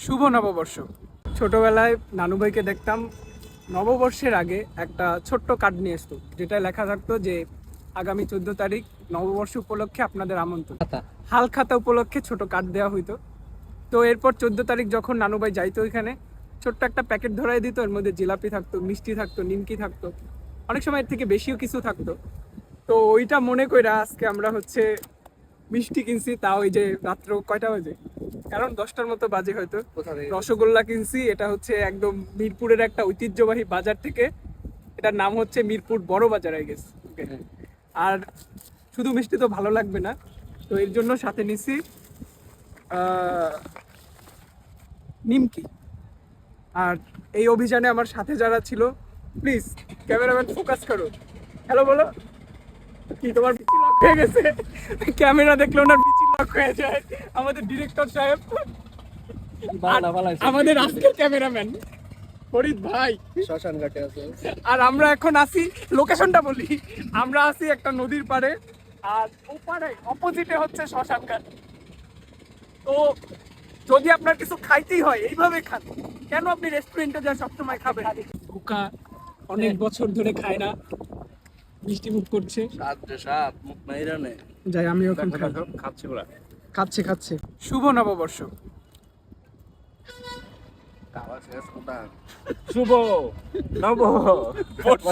শুভ নববর্ষ। ছোটবেলায় নানু ভাইকে দেখতাম নববর্ষের আগে একটা ছোট্ট কার্ড নিয়ে আসতো, যেটা লেখা থাকতো যে আগামী 14 তারিখ নববর্ষ উপলক্ষে আপনাদের আমন্ত্রণ। হালখাতা উপলক্ষে ছোট কার্ড দেওয়া হইতো। তো এরপর 14 তারিখ যখন নানু ভাই যাইতো ওইখানে, ছোট্ট একটা প্যাকেট ধরাই দিত, এর মধ্যে জিলাপি থাকতো, মিষ্টি থাকতো, নিমকি থাকতো, অনেক সময় এর থেকে বেশিও কিছু থাকতো। তো ওইটা মনে কইরা আজকে আমরা মিষ্টি কিনছি, তাও ওই যে রাত্র কয়টা বাজে, কারণ 10টার মতো বাজে হয়তো। রসগোল্লা কিনছি, এটা একদম মিরপুরের একটা ঐতিহ্যবাহী বাজার থেকে। এটার নাম হচ্ছে মিরপুর বড় বাজার, আই গেস। আর শুধু মিষ্টি তো ভালো লাগবে না, তো এর জন্য সাথে নিছি নিমকি। আর এই অভিযানে আমার সাথে যারা ছিল, প্লিজ ক্যামেরাম্যান ফোকাস করো, হ্যালো বলো। কি তোমার বিচি লক হয়ে গেছে? ক্যামেরা দেখলে ওনার বিচি লক হয়ে যায়। আমাদের ডিরেক্টর সাহেব, আমাদের আজকের ক্যামেরাম্যান ফরিদ ভাই শ্মশান ঘাটে আছে। আর আমরা এখন আছি, লোকেশনটা বলি, আমরা আছি একটা নদীর পাড়ে, আর ওপারে অপোজিটে হচ্ছে শ্মশান ঘাট। তো যদি আপনার কিছু খাইতেই হয় এইভাবে খান, কেন আপনি রেস্টুরেন্টে যা সবসময় খাবেন? ভুকা অনেক বছর ধরে খায় না, মিষ্টি মুখ করছে। সাত মুখ মাইরা নে। যাই, আমি এখন খাচ্ছে ওরা। খাচ্ছে। শুভ নববর্ষ। খাওয়া শেষ কোথা? শুভ নববর্ষ।